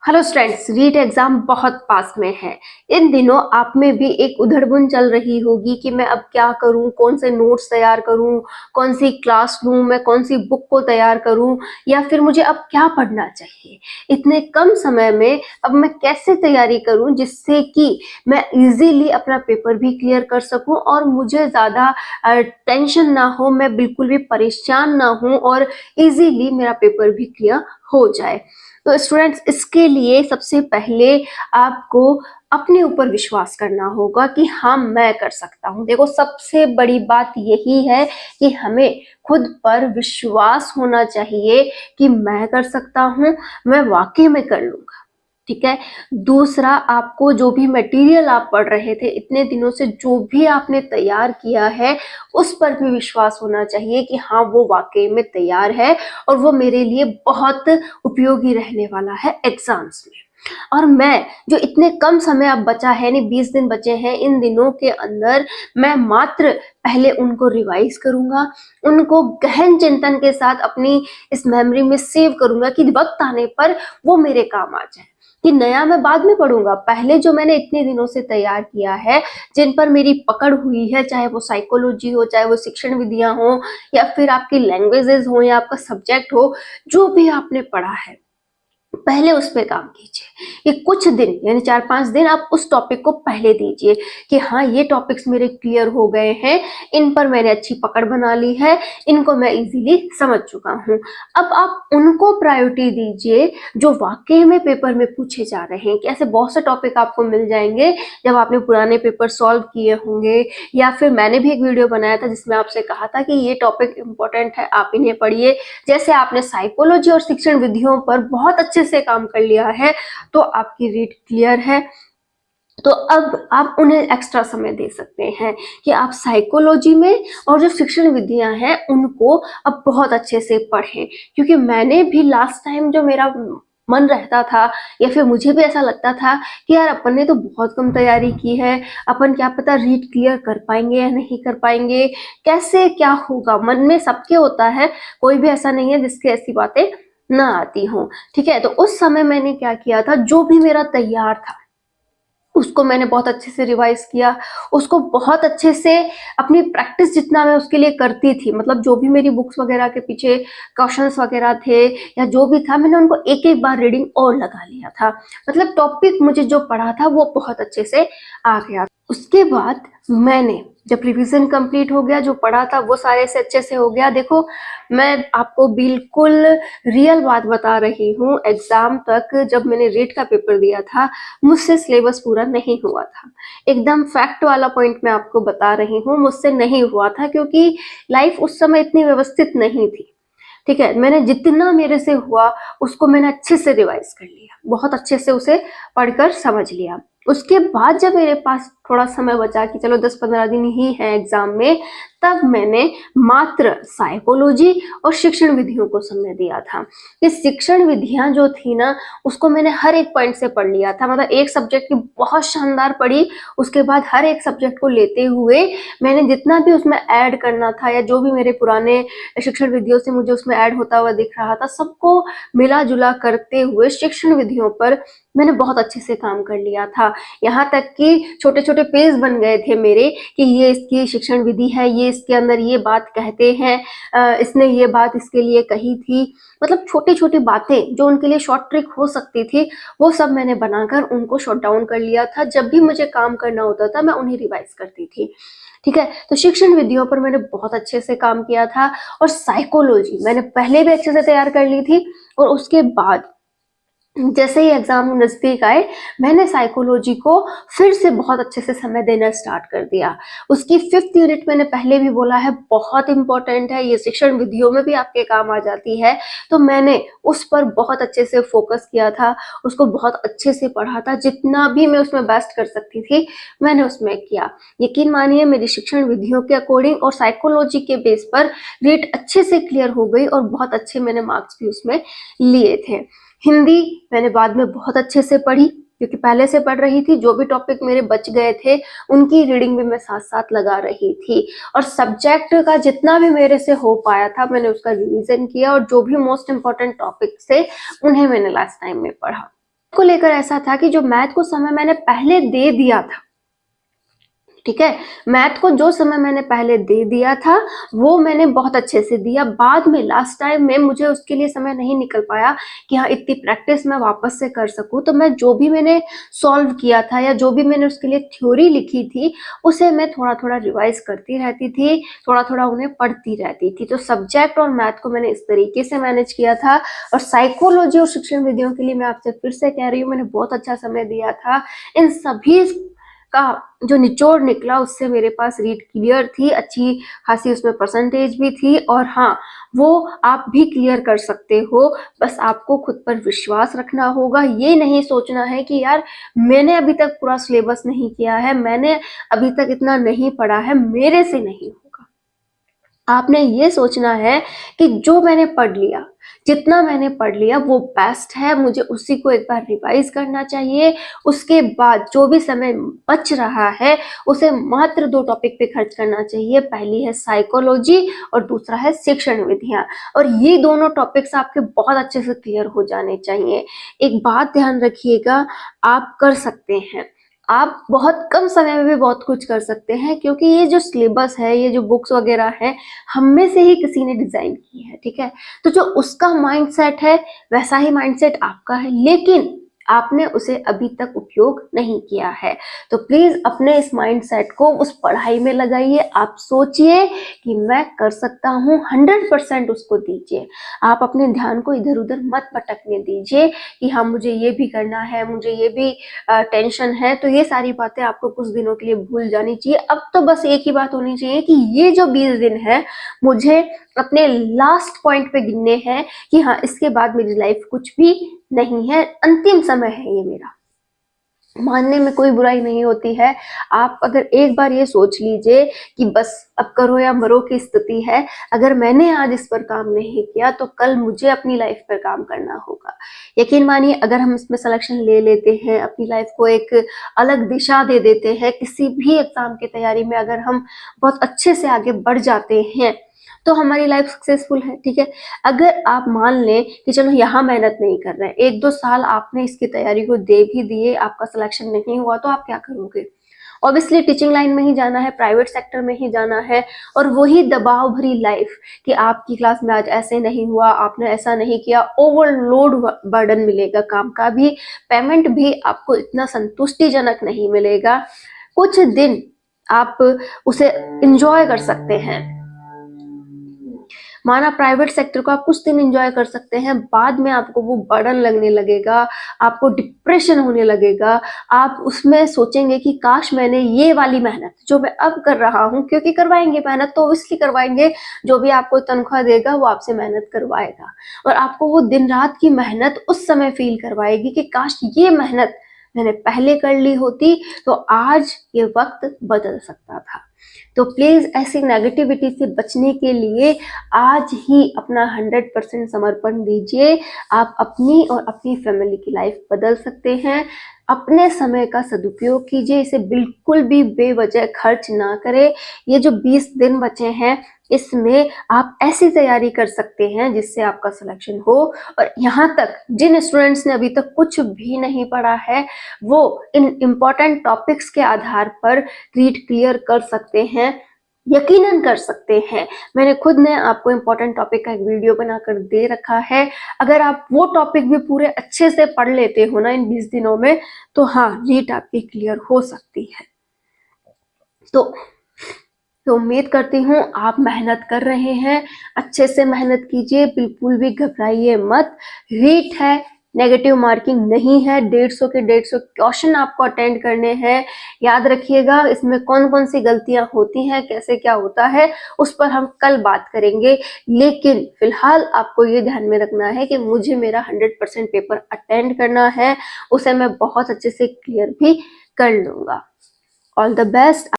Hello students, REET exam बहुत पास में है। इन दिनों आप में भी एक उधड़बुन चल रही होगी कि मैं अब क्या करूं, कौन से नोट्स तैयार करूं, कौन सी क्लास लूं, मैं कौन सी बुक को तैयार करूं, या फिर मुझे अब क्या पढ़ना चाहिए। इतने कम समय में अब मैं कैसे तैयारी करूं जिससे कि मैं इजीली अपना पेपर भी क्लियर कर सकूं और मुझे ज़्यादा टेंशन ना हो, मैं बिल्कुल भी परेशान ना हूं और इजीली मेरा पेपर भी क्लियर हो जाए। तो स्टूडेंट्स, इसके लिए सबसे पहले आपको अपने ऊपर विश्वास करना होगा कि हाँ, मैं कर सकता हूँ। देखो, सबसे बड़ी बात यही है कि हमें खुद पर विश्वास होना चाहिए कि मैं कर सकता हूँ, मैं वाकई में कर लूंगा। ठीक है। दूसरा, आपको जो भी मटेरियल आप पढ़ रहे थे इतने दिनों से, जो भी आपने तैयार किया है, उस पर भी विश्वास होना चाहिए कि हाँ, वो वाकई में तैयार है और वो मेरे लिए बहुत उपयोगी रहने वाला है एग्जाम्स में। और मैं जो इतने कम समय अब बचा है, नहीं 20 दिन बचे हैं, इन दिनों के अंदर मैं मात्र पहले उनको रिवाइज करूंगा, उनको गहन चिंतन के साथ अपनी इस मेमोरी में सेव करूंगा कि वक्त आने पर वो मेरे काम आ जाए। कि नया मैं बाद में पढ़ूंगा, पहले जो मैंने इतने दिनों से तैयार किया है, जिन पर मेरी पकड़ हुई है, चाहे वो साइकोलॉजी हो, चाहे वो शिक्षण विधियां हो, या फिर आपकी लैंग्वेजेस हो, या आपका सब्जेक्ट हो, जो भी आपने पढ़ा है पहले उस पे काम कीजिए। ये कुछ दिन यानी 4-5 दिन आप उस टॉपिक को पहले दीजिए कि हाँ, ये टॉपिक्स मेरे क्लियर हो गए हैं, इन पर मैंने अच्छी पकड़ बना ली है, इनको मैं इजीली समझ चुका हूँ। अब आप उनको प्रायोरिटी दीजिए जो वाकई में पेपर में पूछे जा रहे हैं। कि ऐसे बहुत से टॉपिक आपको मिल जाएंगे जब आपने पुराने पेपर सॉल्व किए होंगे, या फिर मैंने भी एक वीडियो बनाया था जिसमें आपसे कहा था कि ये टॉपिक इंपॉर्टेंट है, आप इन्हें पढ़िए। जैसे आपने साइकोलॉजी और शिक्षण विधियों पर बहुत अच्छे से काम कर लिया है तो आपकी रीड क्लियर है। तो अब आप उन्हें एक्स्ट्रा समय दे सकते हैं कि आप साइकोलॉजी में और जो शिक्षण विधियां हैं उनको अब बहुत अच्छे से पढ़ें। क्योंकि मैंने भी लास्ट टाइम जो मेरा मन रहता था, या फिर मुझे भी ऐसा लगता था कि यार, अपन ने तो बहुत कम तैयारी की है, अपन क्या पता रीड क्लियर कर पाएंगे या नहीं कर पाएंगे, कैसे क्या होगा, मन में सबके होता है, कोई भी ऐसा नहीं है जिसके ऐसी बातें ना आती हों। ठीक है। तो उस समय मैंने क्या किया था, जो भी मेरा तैयार था उसको मैंने बहुत अच्छे से रिवाइज किया, उसको बहुत अच्छे से अपनी प्रैक्टिस जितना मैं उसके लिए करती थी, मतलब जो भी मेरी बुक्स वगैरह के पीछे क्वेश्चंस वगैरह थे या जो भी था, मैंने उनको एक एक बार रीडिंग और लगा लिया था। मतलब टॉपिक मुझे जो पढ़ा था वो बहुत अच्छे से आ गया। उसके बाद मैंने जब रिवीजन कंप्लीट हो गया, जो पढ़ा था वो सारे से अच्छे से हो गया। देखो, मैं आपको बिल्कुल रियल बात बता रही हूँ, एग्जाम तक जब मैंने रीट का पेपर दिया था मुझसे सिलेबस पूरा नहीं हुआ था। एकदम फैक्ट वाला पॉइंट मैं आपको बता रही हूँ, मुझसे नहीं हुआ था क्योंकि लाइफ उस समय इतनी व्यवस्थित नहीं थी। ठीक है। मैंने जितना मेरे से हुआ उसको मैंने अच्छे से रिवाइज कर लिया, बहुत अच्छे से उसे पढ़कर समझ लिया। उसके बाद जब मेरे पास थोड़ा समय बचा कि चलो 10-15 दिन ही है एग्जाम में, तब मैंने मात्र साइकोलॉजी और शिक्षण विधियों को समय दिया था। ये शिक्षण विधियां जो थी ना, उसको मैंने हर एक पॉइंट से पढ़ लिया था। मतलब एक सब्जेक्ट की बहुत शानदार पढ़ी, उसके बाद हर एक सब्जेक्ट को लेते हुए मैंने जितना भी उसमें ऐड करना था, या जो भी मेरे पुराने शिक्षण विधियों से मुझे उसमें ऐड होता हुआ दिख रहा था, सबको मिला जुला करते हुए शिक्षण विधियों पर मैंने बहुत अच्छे से काम कर लिया था। यहाँ तक कि छोटे छोटे पेज बन गए थे मेरे कि ये इसकी शिक्षण विधि है, ये इसके अंदर ये बात कहते हैं, इसने ये बात इसके लिए कही थी। मतलब छोटी छोटी बातें जो उनके लिए शॉर्ट ट्रिक हो सकती थी, वो सब मैंने बनाकर उनको शॉर्ट डाउन कर लिया था। जब भी मुझे काम करना होता था मैं उन्हें रिवाइज करती थी। ठीक है। तो शिक्षण विधियों पर मैंने बहुत अच्छे से काम किया था, और साइकोलॉजी मैंने पहले भी अच्छे से तैयार कर ली थी, और उसके बाद जैसे ही एग्जाम नजदीक आए मैंने साइकोलॉजी को फिर से बहुत अच्छे से समय देना स्टार्ट कर दिया। उसकी 5th यूनिट मैंने पहले भी बोला है बहुत इंपॉर्टेंट है, ये शिक्षण विधियों में भी आपके काम आ जाती है। तो मैंने उस पर बहुत अच्छे से फोकस किया था, उसको बहुत अच्छे से पढ़ा था, जितना भी मैं उसमें बेस्ट कर सकती थी मैंने उसमें किया। यकीन मानिए, मेरी शिक्षण विधियों के अकॉर्डिंग और साइकोलॉजी के बेस पर रेट अच्छे से क्लियर हो गई, और बहुत अच्छे मैंने मार्क्स भी उसमें लिए थे। हिंदी मैंने बाद में बहुत अच्छे से पढ़ी, क्योंकि पहले से पढ़ रही थी। जो भी टॉपिक मेरे बच गए थे उनकी रीडिंग भी मैं साथ साथ लगा रही थी, और सब्जेक्ट का जितना भी मेरे से हो पाया था मैंने उसका रिवीजन किया, और जो भी मोस्ट इम्पोर्टेंट टॉपिक थे उन्हें मैंने लास्ट टाइम में पढ़ा। को लेकर ऐसा था कि जो मैथ को समय मैंने पहले दे दिया था, ठीक है, मैथ को जो समय मैंने पहले दे दिया था वो मैंने बहुत अच्छे से दिया। बाद में लास्ट टाइम में मुझे उसके लिए समय नहीं निकल पाया कि हाँ इतनी प्रैक्टिस मैं वापस से कर सकूं, तो मैं जो भी मैंने सॉल्व किया था या जो भी मैंने उसके लिए थ्योरी लिखी थी उसे मैं थोड़ा थोड़ा रिवाइज करती रहती थी, थोड़ा थोड़ा उन्हें पढ़ती रहती थी। तो सब्जेक्ट और मैथ को मैंने इस तरीके से मैनेज किया था। और साइकोलॉजी और शिक्षण विधियों के लिए मैं आपसे फिर से कह रही हूँ, मैंने बहुत अच्छा समय दिया था। इन सभी का जो निचोड़ निकला उससे मेरे पास रीड क्लियर थी, अच्छी खासी उसमें परसेंटेज भी थी। और हाँ, वो आप भी क्लियर कर सकते हो, बस आपको खुद पर विश्वास रखना होगा। ये नहीं सोचना है कि यार मैंने अभी तक पूरा सिलेबस नहीं किया है, मैंने अभी तक इतना नहीं पढ़ा है, मेरे से नहीं होगा। आपने ये सोचना है कि जो मैंने पढ़ लिया, जितना मैंने पढ़ लिया वो बेस्ट है, मुझे उसी को एक बार रिवाइज करना चाहिए। उसके बाद जो भी समय बच रहा है उसे मात्र 2 टॉपिक पे खर्च करना चाहिए। पहली है साइकोलॉजी और दूसरा है शिक्षण विधियां। और ये दोनों टॉपिक्स आपके बहुत अच्छे से क्लियर हो जाने चाहिए। एक बात ध्यान रखिएगा, आप कर सकते हैं, आप बहुत कम समय में भी बहुत कुछ कर सकते हैं, क्योंकि ये जो सिलेबस है, ये जो बुक्स वगैरह है, हम में से ही किसी ने डिजाइन की है, ठीक है। तो जो उसका माइंडसेट है वैसा ही माइंडसेट आपका है, लेकिन आपने उसे अभी तक उपयोग नहीं किया है। तो प्लीज अपने इस माइंडसेट को उस पढ़ाई में लगाइए। आप सोचिए कि मैं कर सकता हूँ, 100% उसको दीजिए। आप अपने ध्यान को इधर उधर मत भटकने दीजिए कि हाँ मुझे ये भी करना है, मुझे ये भी टेंशन है। तो ये सारी बातें आपको कुछ दिनों के लिए भूल जानी चाहिए। अब तो बस एक ही बात होनी चाहिए कि ये जो 20 दिन है मुझे अपने लास्ट पॉइंट पे गिनने हैं कि हाँ इसके बाद मेरी लाइफ कुछ भी नहीं है, अंतिम समय है ये मेरा। मानने में कोई बुराई नहीं होती है। आप अगर एक बार ये सोच लीजिए कि बस अब करो या मरो की स्थिति है, अगर मैंने आज इस पर काम नहीं किया तो कल मुझे अपनी लाइफ पर काम करना होगा। यकीन मानिए, अगर हम इसमें सिलेक्शन ले लेते हैं, अपनी लाइफ को एक अलग दिशा दे देते हैं, किसी भी एग्जाम की तैयारी में अगर हम बहुत अच्छे से आगे बढ़ जाते हैं तो हमारी लाइफ सक्सेसफुल है, ठीक है। अगर आप मान लें कि चलो यहाँ मेहनत नहीं कर रहे हैं, 1-2 साल आपने इसकी तैयारी को दे भी दिए, आपका सिलेक्शन नहीं हुआ, तो आप क्या करोगे? ऑब्वियसली टीचिंग लाइन में ही जाना है, प्राइवेट सेक्टर में ही जाना है, और वही दबाव भरी लाइफ कि आपकी क्लास में आज ऐसे नहीं हुआ, आपने ऐसा नहीं किया, ओवरलोड बर्डन मिलेगा, काम का भी, पेमेंट भी आपको इतना संतुष्टिजनक नहीं मिलेगा। कुछ दिन आप उसे इंजॉय कर सकते हैं, माना प्राइवेट सेक्टर को आप कुछ दिन एंजॉय कर सकते हैं, बाद में आपको वो बर्डन लगने लगेगा, आपको डिप्रेशन होने लगेगा। आप उसमें सोचेंगे कि काश मैंने ये वाली मेहनत जो मैं अब कर रहा हूँ, क्योंकि करवाएंगे मेहनत तो इसलिए करवाएंगे, जो भी आपको तनख्वाह देगा वो आपसे मेहनत करवाएगा, और आपको वो दिन रात की मेहनत उस समय फील करवाएगी कि काश ये मेहनत मैंने पहले कर ली होती तो आज ये वक्त बदल सकता था। तो प्लीज ऐसी नेगेटिविटी से बचने के लिए आज ही अपना 100% समर्पण दीजिए। आप अपनी और अपनी फैमिली की लाइफ बदल सकते हैं। अपने समय का सदुपयोग कीजिए, इसे बिल्कुल भी बेवजह खर्च ना करें। ये जो 20 दिन बचे हैं इसमें आप ऐसी तैयारी कर सकते हैं जिससे आपका सिलेक्शन हो। और यहाँ तक जिन स्टूडेंट्स ने अभी तक कुछ भी नहीं पढ़ा है वो इन इम्पोर्टेंट टॉपिक्स के आधार पर रीड क्लियर कर सकते हैं, यकीनन कर सकते हैं। मैंने खुद ने आपको इम्पोर्टेंट टॉपिक का एक वीडियो बनाकर दे रखा है। अगर आप वो टॉपिक भी पूरे अच्छे से पढ़ लेते हो ना इन 20 दिनों में, तो हाँ रीट आपकी क्लियर हो सकती है। तो उम्मीद करती हूँ आप मेहनत कर रहे हैं, अच्छे से मेहनत कीजिए, बिल्कुल भी घबराइए मत। रीट है, नेगेटिव मार्किंग नहीं है, 150 के 150 क्वेश्चन आपको अटेंड करने हैं। याद रखिएगा इसमें कौन कौन सी गलतियां होती हैं, कैसे क्या होता है, उस पर हम कल बात करेंगे। लेकिन फिलहाल आपको ये ध्यान में रखना है कि मुझे मेरा 100% पेपर अटेंड करना है, उसे मैं बहुत अच्छे से क्लियर भी कर लूंगा। All the best.